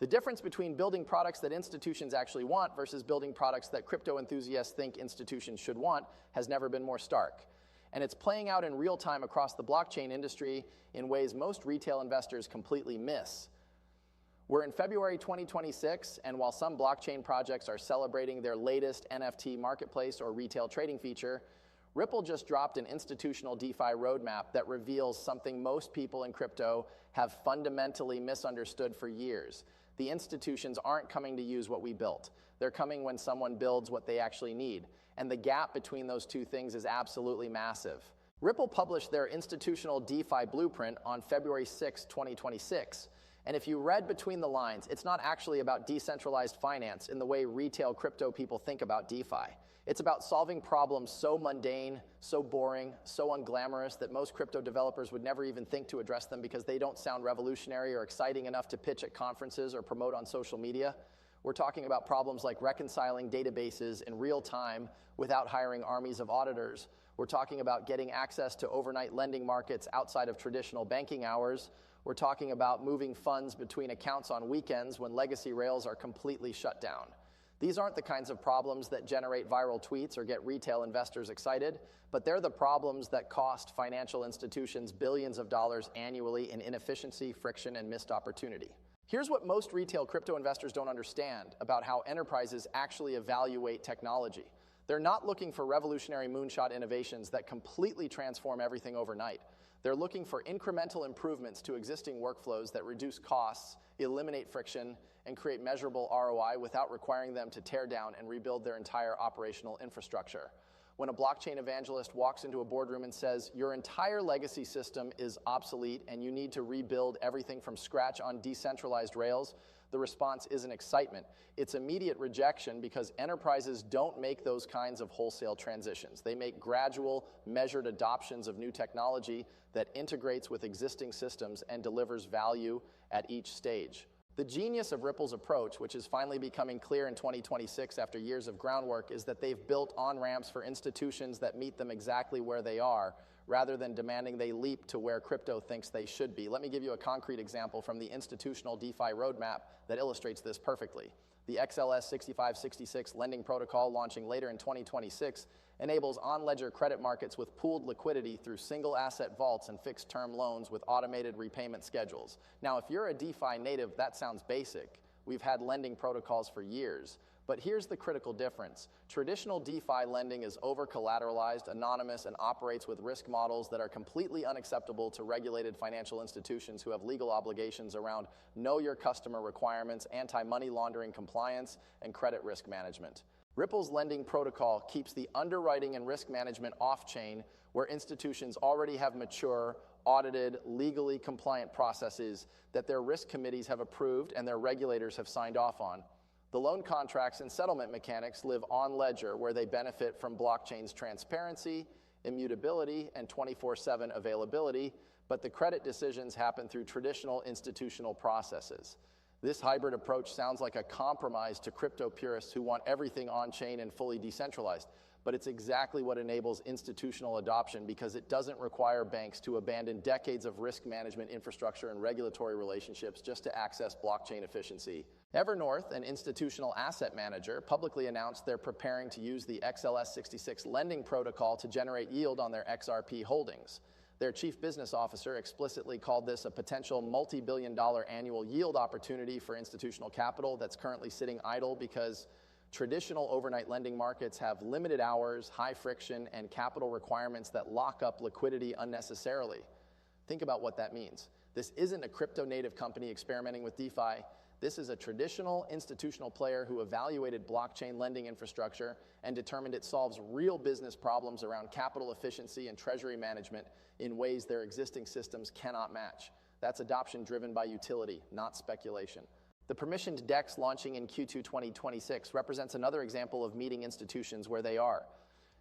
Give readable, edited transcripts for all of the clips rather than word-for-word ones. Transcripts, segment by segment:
The difference between building products that institutions actually want versus building products that crypto enthusiasts think institutions should want has never been more stark. And it's playing out in real time across the blockchain industry in ways most retail investors completely miss. We're in February 2026, and while some blockchain projects are celebrating their latest NFT marketplace or retail trading feature, Ripple just dropped an institutional DeFi roadmap that reveals something most people in crypto have fundamentally misunderstood for years. The institutions aren't coming to use what we built. They're coming when someone builds what they actually need. And the gap between those two things is absolutely massive. Ripple published their institutional DeFi blueprint on February 6, 2026. And if you read between the lines, it's not actually about decentralized finance in the way retail crypto people think about DeFi. It's about solving problems so mundane, so boring, so unglamorous that most crypto developers would never even think to address them because they don't sound revolutionary or exciting enough to pitch at conferences or promote on social media. We're talking about problems like reconciling databases in real time without hiring armies of auditors. We're talking about getting access to overnight lending markets outside of traditional banking hours. We're talking about moving funds between accounts on weekends when legacy rails are completely shut down. These aren't the kinds of problems that generate viral tweets or get retail investors excited, but they're the problems that cost financial institutions billions of dollars annually in inefficiency, friction, and missed opportunity. Here's what most retail crypto investors don't understand about how enterprises actually evaluate technology. They're not looking for revolutionary moonshot innovations that completely transform everything overnight. They're looking for incremental improvements to existing workflows that reduce costs, eliminate friction, and create measurable ROI without requiring them to tear down and rebuild their entire operational infrastructure. When a blockchain evangelist walks into a boardroom and says, your entire legacy system is obsolete and you need to rebuild everything from scratch on decentralized rails, the response isn't excitement. It's immediate rejection because enterprises don't make those kinds of wholesale transitions. They make gradual, measured adoptions of new technology that integrates with existing systems and delivers value at each stage. The genius of Ripple's approach, which is finally becoming clear in 2026 after years of groundwork, is that they've built on-ramps for institutions that meet them exactly where they are, rather than demanding they leap to where crypto thinks they should be. Let me give you a concrete example from the institutional DeFi roadmap that illustrates this perfectly. The XLS 6566 lending protocol, launching later in 2026, enables on-ledger credit markets with pooled liquidity through single asset vaults and fixed-term loans with automated repayment schedules. Now, if you're a DeFi native, that sounds basic. We've had lending protocols for years. But here's the critical difference. Traditional DeFi lending is over-collateralized, anonymous, and operates with risk models that are completely unacceptable to regulated financial institutions who have legal obligations around know your customer requirements, anti-money laundering compliance, and credit risk management. Ripple's lending protocol keeps the underwriting and risk management off-chain, where institutions already have mature, audited, legally compliant processes that their risk committees have approved and their regulators have signed off on. The loan contracts and settlement mechanics live on ledger, where they benefit from blockchain's transparency, immutability, and 24/7 availability, but the credit decisions happen through traditional institutional processes. This hybrid approach sounds like a compromise to crypto purists who want everything on-chain and fully decentralized, but it's exactly what enables institutional adoption because it doesn't require banks to abandon decades of risk management infrastructure and regulatory relationships just to access blockchain efficiency. Evernorth, an institutional asset manager, publicly announced they're preparing to use the XLS66 lending protocol to generate yield on their XRP holdings. Their chief business officer explicitly called this a potential multi-billion-dollar annual yield opportunity for institutional capital that's currently sitting idle because traditional overnight lending markets have limited hours, high friction, and capital requirements that lock up liquidity unnecessarily. Think about what that means. This isn't a crypto-native company experimenting with DeFi. This is a traditional institutional player who evaluated blockchain lending infrastructure and determined it solves real business problems around capital efficiency and treasury management in ways their existing systems cannot match. That's adoption driven by utility, not speculation. The permissioned DEX launching in Q2 2026 represents another example of meeting institutions where they are.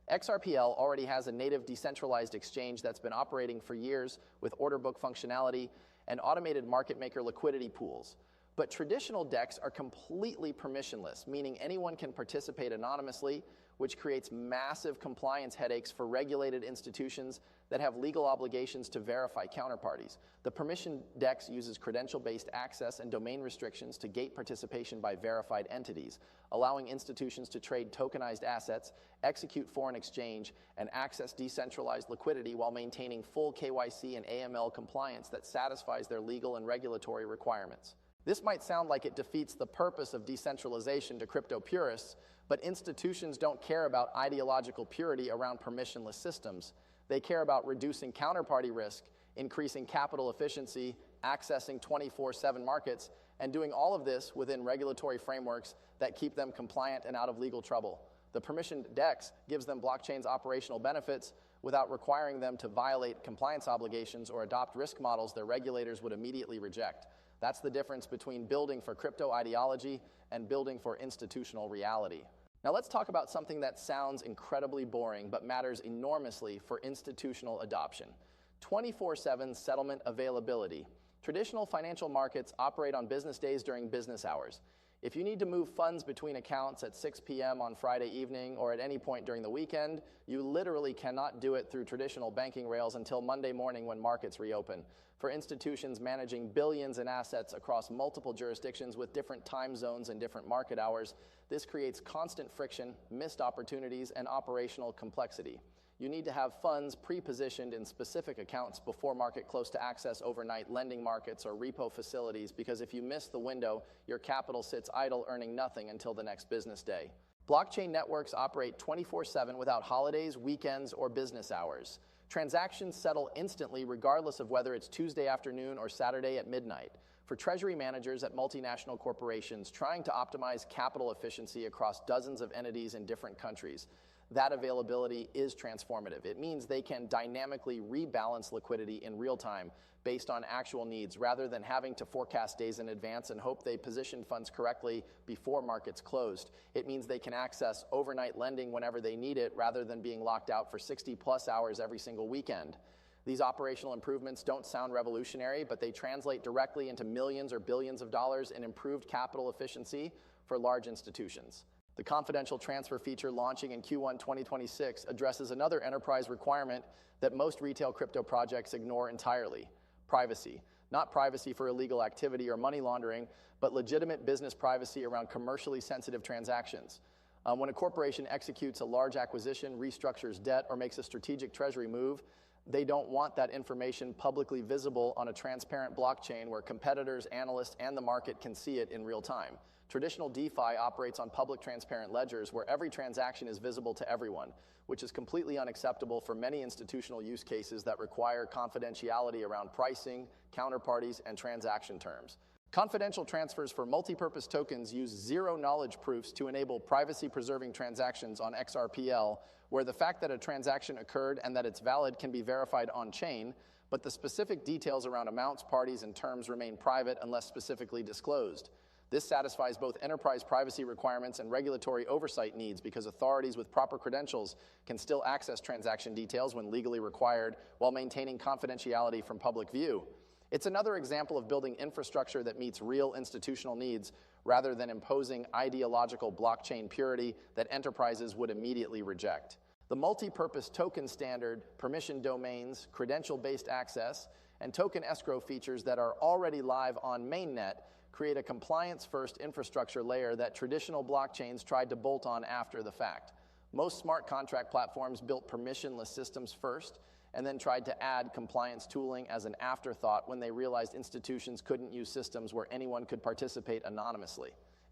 XRPL already has a native decentralized exchange that's been operating for years with order book functionality and automated market maker liquidity pools. But traditional DEX are completely permissionless, meaning anyone can participate anonymously which creates massive compliance headaches for regulated institutions that have legal obligations to verify counterparties. The permission DEX uses credential-based access and domain restrictions to gate participation by verified entities, allowing institutions to trade tokenized assets, execute foreign exchange, and access decentralized liquidity while maintaining full KYC and AML compliance that satisfies their legal and regulatory requirements. This might sound like it defeats the purpose of decentralization to crypto purists, but institutions don't care about ideological purity around permissionless systems. They care about reducing counterparty risk, increasing capital efficiency, accessing 24/7 markets, and doing all of this within regulatory frameworks that keep them compliant and out of legal trouble. The permissioned DEX gives them blockchain's operational benefits without requiring them to violate compliance obligations or adopt risk models their regulators would immediately reject. That's the difference between building for crypto ideology and building for institutional reality. Now let's talk about something that sounds incredibly boring but matters enormously for institutional adoption. 24/7 settlement availability. Traditional financial markets operate on business days during business hours. If you need to move funds between accounts at 6 p.m. on Friday evening or at any point during the weekend, you literally cannot do it through traditional banking rails until Monday morning when markets reopen. For institutions managing billions in assets across multiple jurisdictions with different time zones and different market hours, this creates constant friction, missed opportunities, and operational complexity. You need to have funds pre-positioned in specific accounts before market close to access overnight lending markets or repo facilities, because if you miss the window, your capital sits idle earning nothing until the next business day. Blockchain networks operate 24/7 without holidays, weekends, or business hours. Transactions settle instantly regardless of whether it's Tuesday afternoon or Saturday at midnight. For treasury managers at multinational corporations trying to optimize capital efficiency across dozens of entities in different countries, that availability is transformative. It means they can dynamically rebalance liquidity in real time based on actual needs, rather than having to forecast days in advance and hope they position funds correctly before markets closed. It means they can access overnight lending whenever they need it, rather than being locked out for 60+ hours every single weekend. These operational improvements don't sound revolutionary, but they translate directly into millions or billions of dollars in improved capital efficiency for large institutions. The confidential transfer feature launching in Q1 2026 addresses another enterprise requirement that most retail crypto projects ignore entirely: privacy. Not privacy for illegal activity or money laundering, but legitimate business privacy around commercially sensitive transactions. When a corporation executes a large acquisition, restructures debt, or makes a strategic treasury move, they don't want that information publicly visible on a transparent blockchain where competitors, analysts, and the market can see it in real time. Traditional DeFi operates on public transparent ledgers where every transaction is visible to everyone, which is completely unacceptable for many institutional use cases that require confidentiality around pricing, counterparties, and transaction terms. Confidential transfers for multi-purpose tokens use zero-knowledge proofs to enable privacy-preserving transactions on XRPL, where the fact that a transaction occurred and that it's valid can be verified on-chain, but the specific details around amounts, parties, and terms remain private unless specifically disclosed. This satisfies both enterprise privacy requirements and regulatory oversight needs, because authorities with proper credentials can still access transaction details when legally required while maintaining confidentiality from public view. It's another example of building infrastructure that meets real institutional needs rather than imposing ideological blockchain purity that enterprises would immediately reject. The multi-purpose token standard, permission domains, credential-based access, and token escrow features that are already live on mainnet create a compliance-first infrastructure layer that traditional blockchains tried to bolt on after the fact. Most smart contract platforms built permissionless systems first and then tried to add compliance tooling as an afterthought when they realized institutions couldn't use systems where anyone could participate anonymously.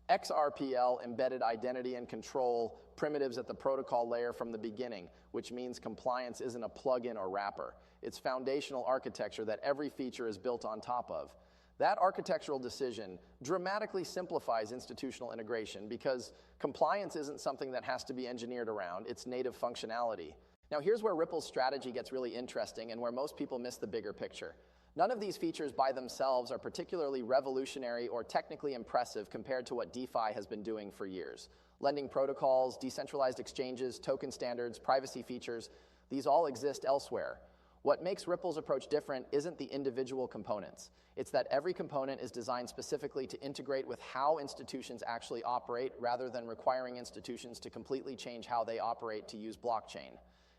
XRPL embedded identity and control primitives at the protocol layer from the beginning, which means compliance isn't a plugin or wrapper. It's foundational architecture that every feature is built on top of. That architectural decision dramatically simplifies institutional integration, because compliance isn't something that has to be engineered around, it's native functionality. Now here's where Ripple's strategy gets really interesting and where most people miss the bigger picture. None of these features by themselves are particularly revolutionary or technically impressive compared to what DeFi has been doing for years. Lending protocols, decentralized exchanges, token standards, privacy features, these all exist elsewhere. What makes Ripple's approach different isn't the individual components. It's that every component is designed specifically to integrate with how institutions actually operate rather than requiring institutions to completely change how they operate to use blockchain.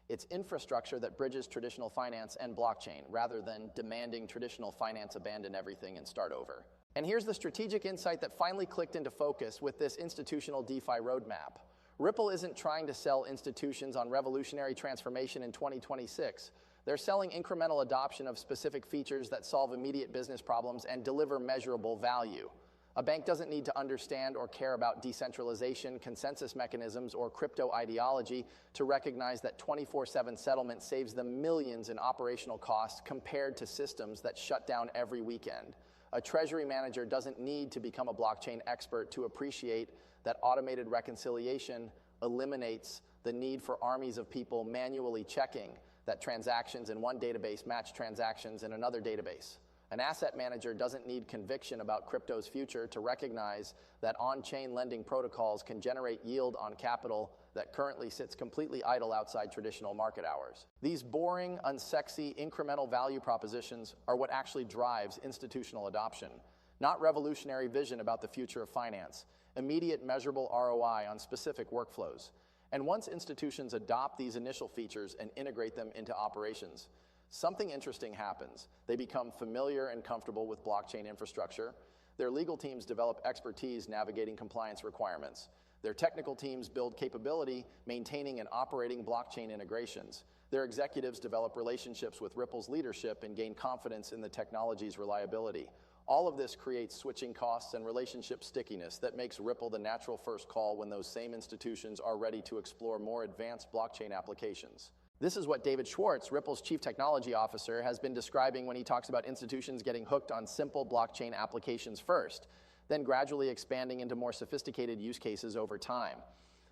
It's infrastructure that bridges traditional finance and blockchain rather than demanding traditional finance abandon everything and start over. And here's the strategic insight that finally clicked into focus with this institutional DeFi roadmap. Ripple isn't trying to sell institutions on revolutionary transformation in 2026. They're selling incremental adoption of specific features that solve immediate business problems and deliver measurable value. A bank doesn't need to understand or care about decentralization, consensus mechanisms, or crypto ideology to recognize that 24/7 settlement saves them millions in operational costs compared to systems that shut down every weekend. A treasury manager doesn't need to become a blockchain expert to appreciate that automated reconciliation eliminates the need for armies of people manually checking that transactions in one database match transactions in another database. An asset manager doesn't need conviction about crypto's future to recognize that on-chain lending protocols can generate yield on capital that currently sits completely idle outside traditional market hours. These boring, unsexy, incremental value propositions are what actually drives institutional adoption, not revolutionary vision about the future of finance, immediate measurable ROI on specific workflows. And once institutions adopt these initial features and integrate them into operations, something interesting happens. They become familiar and comfortable with blockchain infrastructure. Their legal teams develop expertise navigating compliance requirements. Their technical teams build capability maintaining and operating blockchain integrations. Their executives develop relationships with Ripple's leadership and gain confidence in the technology's reliability. All of this creates switching costs and relationship stickiness that makes Ripple the natural first call when those same institutions are ready to explore more advanced blockchain applications. This is what David Schwartz, Ripple's chief technology officer, has been describing when he talks about institutions getting hooked on simple blockchain applications first, then gradually expanding into more sophisticated use cases over time.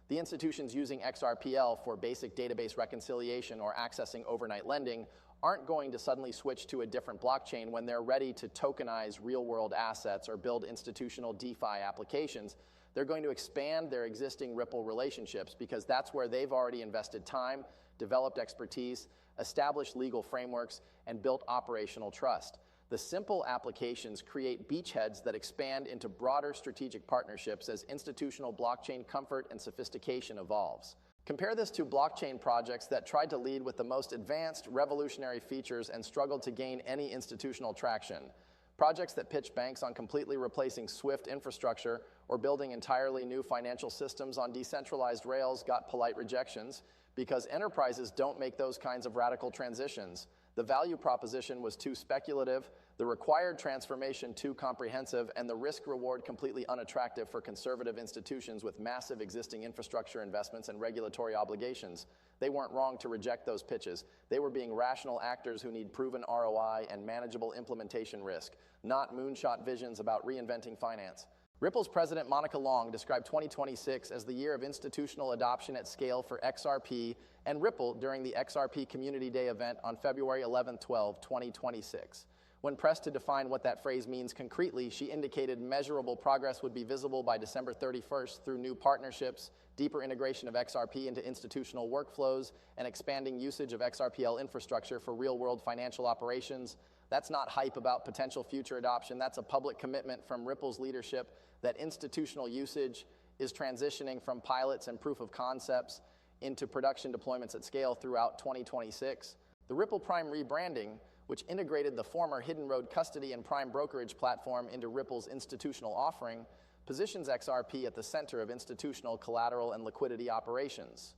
The institutions using XRPL for basic database reconciliation or accessing overnight lending aren't going to suddenly switch to a different blockchain when they're ready to tokenize real-world assets or build institutional DeFi applications. They're going to expand their existing Ripple relationships because that's where they've already invested time, developed expertise, established legal frameworks, and built operational trust. The simple applications create beachheads that expand into broader strategic partnerships as institutional blockchain comfort and sophistication evolves. Compare this to blockchain projects that tried to lead with the most advanced, revolutionary features and struggled to gain any institutional traction. Projects that pitch banks on completely replacing SWIFT infrastructure or building entirely new financial systems on decentralized rails got polite rejections because enterprises don't make those kinds of radical transitions. The value proposition was too speculative, the required transformation too comprehensive, and the risk-reward completely unattractive for conservative institutions with massive existing infrastructure investments and regulatory obligations. They weren't wrong to reject those pitches. They were being rational actors who need proven ROI and manageable implementation risk, not moonshot visions about reinventing finance. Ripple's president Monica Long described 2026 as the year of institutional adoption at scale for XRP and Ripple during the XRP Community Day event on February 11-12, 2026. When pressed to define what that phrase means concretely, she indicated measurable progress would be visible by December 31st through new partnerships, deeper integration of XRP into institutional workflows, and expanding usage of XRPL infrastructure for real-world financial operations. That's not hype about potential future adoption. That's a public commitment from Ripple's leadership that institutional usage is transitioning from pilots and proof of concepts into production deployments at scale throughout 2026. The Ripple Prime rebranding, which integrated the former Hidden Road custody and prime brokerage platform into Ripple's institutional offering, positions XRP at the center of institutional collateral and liquidity operations.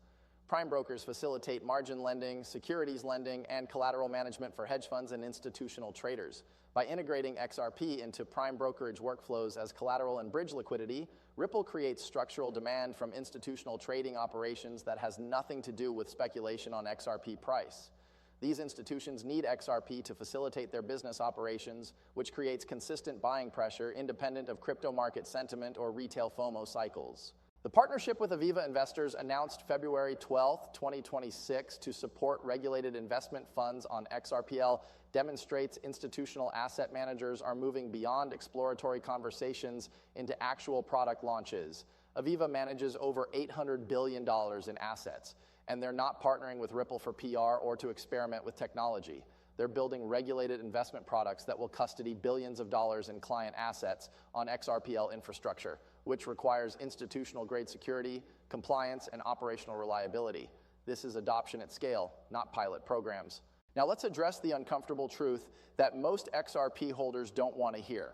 Prime brokers facilitate margin lending, securities lending, and collateral management for hedge funds and institutional traders. By integrating XRP into prime brokerage workflows as collateral and bridge liquidity, Ripple creates structural demand from institutional trading operations that has nothing to do with speculation on XRP price. These institutions need XRP to facilitate their business operations, which creates consistent buying pressure independent of crypto market sentiment or retail FOMO cycles. The partnership with Aviva Investors announced February 12, 2026 to support regulated investment funds on XRPL demonstrates institutional asset managers are moving beyond exploratory conversations into actual product launches. Aviva manages over $800 billion in assets. And they're not partnering with Ripple for PR or to experiment with technology. They're building regulated investment products that will custody billions of dollars in client assets on XRPL infrastructure, which requires institutional-grade security, compliance, and operational reliability. This is adoption at scale, not pilot programs. Now let's address the uncomfortable truth that most XRP holders don't want to hear.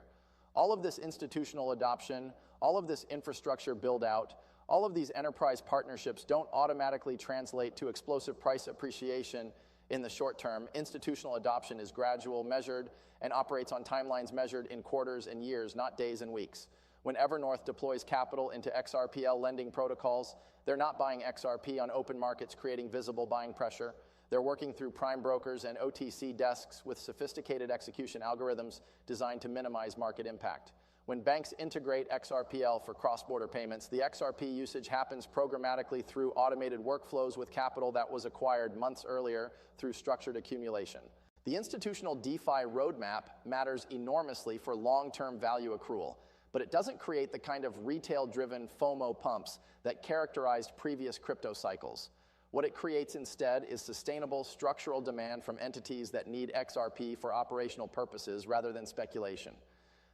All of this institutional adoption, all of this infrastructure build-out, all of these enterprise partnerships don't automatically translate to explosive price appreciation in the short term. Institutional adoption is gradual, measured, and operates on timelines measured in quarters and years, not days and weeks. When Evernorth deploys capital into XRPL lending protocols, they're not buying XRP on open markets, creating visible buying pressure. They're working through prime brokers and OTC desks with sophisticated execution algorithms designed to minimize market impact. When banks integrate XRPL for cross-border payments, the XRP usage happens programmatically through automated workflows with capital that was acquired months earlier through structured accumulation. The institutional DeFi roadmap matters enormously for long-term value accrual, but it doesn't create the kind of retail-driven FOMO pumps that characterized previous crypto cycles. What it creates instead is sustainable structural demand from entities that need XRP for operational purposes rather than speculation.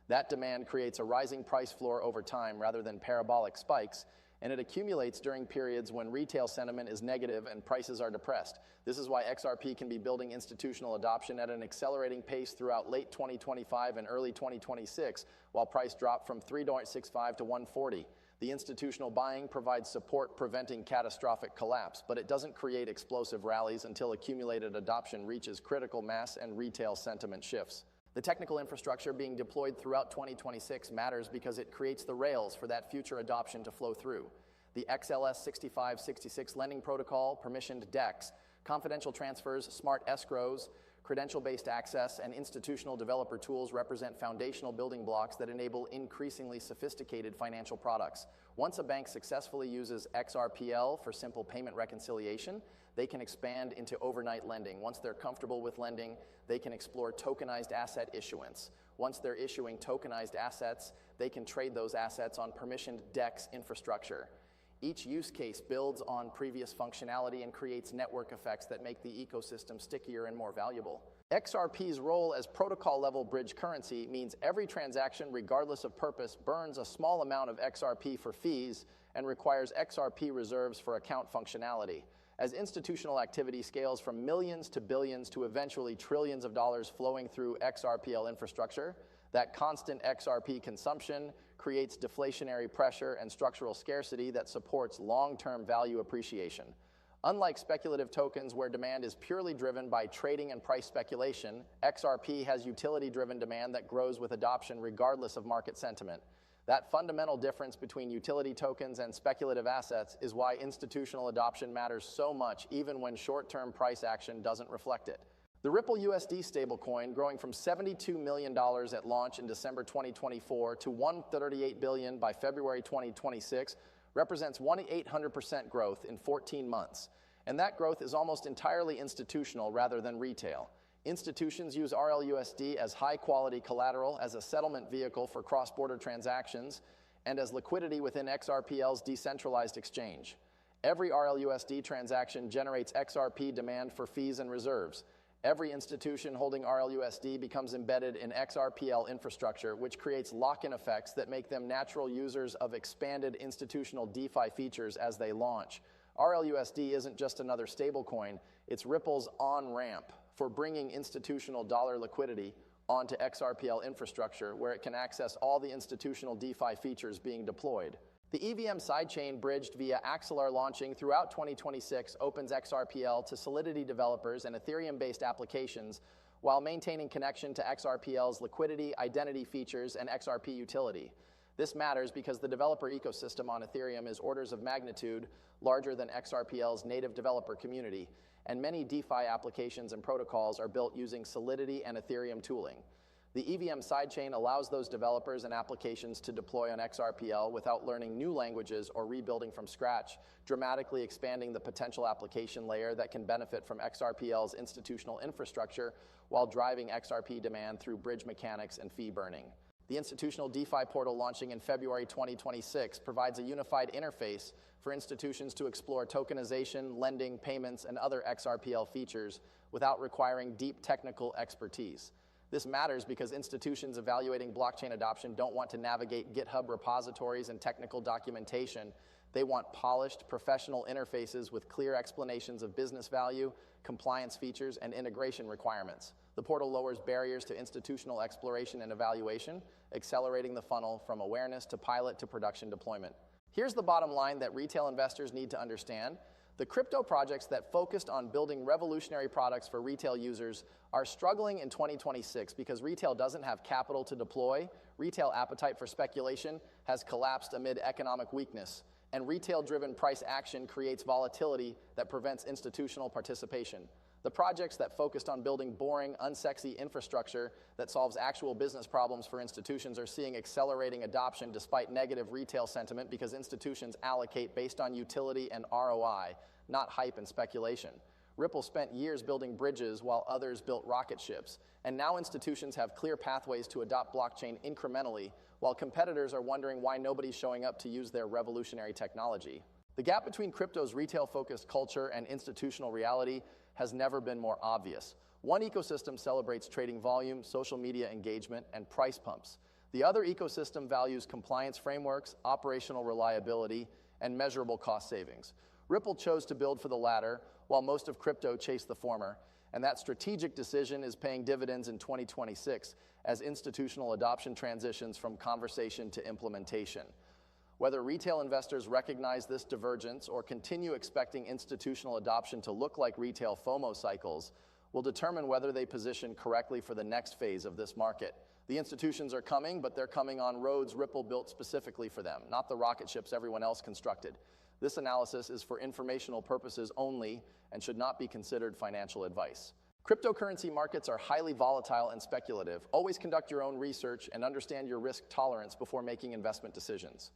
That demand creates a rising price floor over time rather than parabolic spikes, and it accumulates during periods when retail sentiment is negative and prices are depressed. This is why XRP can be building institutional adoption at an accelerating pace throughout late 2025 and early 2026, while price dropped from $3.65 to $1.40. The institutional buying provides support preventing catastrophic collapse, but it doesn't create explosive rallies until accumulated adoption reaches critical mass and retail sentiment shifts. The technical infrastructure being deployed throughout 2026 matters because it creates the rails for that future adoption to flow through. The XLS 6566 lending protocol, permissioned DEX, confidential transfers, smart escrows, credential-based access, and institutional developer tools represent foundational building blocks that enable increasingly sophisticated financial products. Once a bank successfully uses XRPL for simple payment reconciliation, they can expand into overnight lending. Once they're comfortable with lending, they can explore tokenized asset issuance. Once they're issuing tokenized assets, they can trade those assets on permissioned DEX infrastructure. Each use case builds on previous functionality and creates network effects that make the ecosystem stickier and more valuable. XRP's role as protocol-level bridge currency means every transaction, regardless of purpose, burns a small amount of XRP for fees and requires XRP reserves for account functionality. As institutional activity scales from millions to billions to eventually trillions of dollars flowing through XRPL infrastructure, that constant XRP consumption creates deflationary pressure and structural scarcity that supports long-term value appreciation. Unlike speculative tokens where demand is purely driven by trading and price speculation, XRP has utility-driven demand that grows with adoption regardless of market sentiment. That fundamental difference between utility tokens and speculative assets is why institutional adoption matters so much even when short-term price action doesn't reflect it. The Ripple USD stablecoin, growing from $72 million at launch in December 2024 to $138 billion by February 2026, represents 1,800% growth in 14 months. And that growth is almost entirely institutional rather than retail. Institutions use RLUSD as high-quality collateral, as a settlement vehicle for cross-border transactions, and as liquidity within XRPL's decentralized exchange. Every RLUSD transaction generates XRP demand for fees and reserves. Every institution holding RLUSD becomes embedded in XRPL infrastructure, which creates lock-in effects that make them natural users of expanded institutional DeFi features as they launch. RLUSD isn't just another stablecoin, it's Ripple's on-ramp for bringing institutional dollar liquidity onto XRPL infrastructure, where it can access all the institutional DeFi features being deployed. The EVM sidechain bridged via Axelar launching throughout 2026 opens XRPL to Solidity developers and Ethereum-based applications while maintaining connection to XRPL's liquidity, identity features, and XRP utility. This matters because the developer ecosystem on Ethereum is orders of magnitude larger than XRPL's native developer community, and many DeFi applications and protocols are built using Solidity and Ethereum tooling. The EVM sidechain allows those developers and applications to deploy on XRPL without learning new languages or rebuilding from scratch, dramatically expanding the potential application layer that can benefit from XRPL's institutional infrastructure while driving XRP demand through bridge mechanics and fee burning. The institutional DeFi portal launching in February 2026 provides a unified interface for institutions to explore tokenization, lending, payments, and other XRPL features without requiring deep technical expertise. This matters because institutions evaluating blockchain adoption don't want to navigate GitHub repositories and technical documentation. They want polished, professional interfaces with clear explanations of business value, compliance features, and integration requirements. The portal lowers barriers to institutional exploration and evaluation, accelerating the funnel from awareness to pilot to production deployment. Here's the bottom line that retail investors need to understand. The crypto projects that focused on building revolutionary products for retail users are struggling in 2026 because retail doesn't have capital to deploy, retail appetite for speculation has collapsed amid economic weakness, and retail-driven price action creates volatility that prevents institutional participation. The projects that focused on building boring, unsexy infrastructure that solves actual business problems for institutions are seeing accelerating adoption despite negative retail sentiment because institutions allocate based on utility and ROI, not hype and speculation. Ripple spent years building bridges while others built rocket ships, and now institutions have clear pathways to adopt blockchain incrementally, while competitors are wondering why nobody's showing up to use their revolutionary technology. The gap between crypto's retail-focused culture and institutional reality has never been more obvious. One ecosystem celebrates trading volume, social media engagement, and price pumps. The other ecosystem values compliance frameworks, operational reliability, and measurable cost savings. Ripple chose to build for the latter, while most of crypto chased the former, and that strategic decision is paying dividends in 2026 as institutional adoption transitions from conversation to implementation. Whether retail investors recognize this divergence or continue expecting institutional adoption to look like retail FOMO cycles will determine whether they position correctly for the next phase of this market. The institutions are coming, but they're coming on roads Ripple built specifically for them, not the rocket ships everyone else constructed. This analysis is for informational purposes only and should not be considered financial advice. Cryptocurrency markets are highly volatile and speculative. Always conduct your own research and understand your risk tolerance before making investment decisions.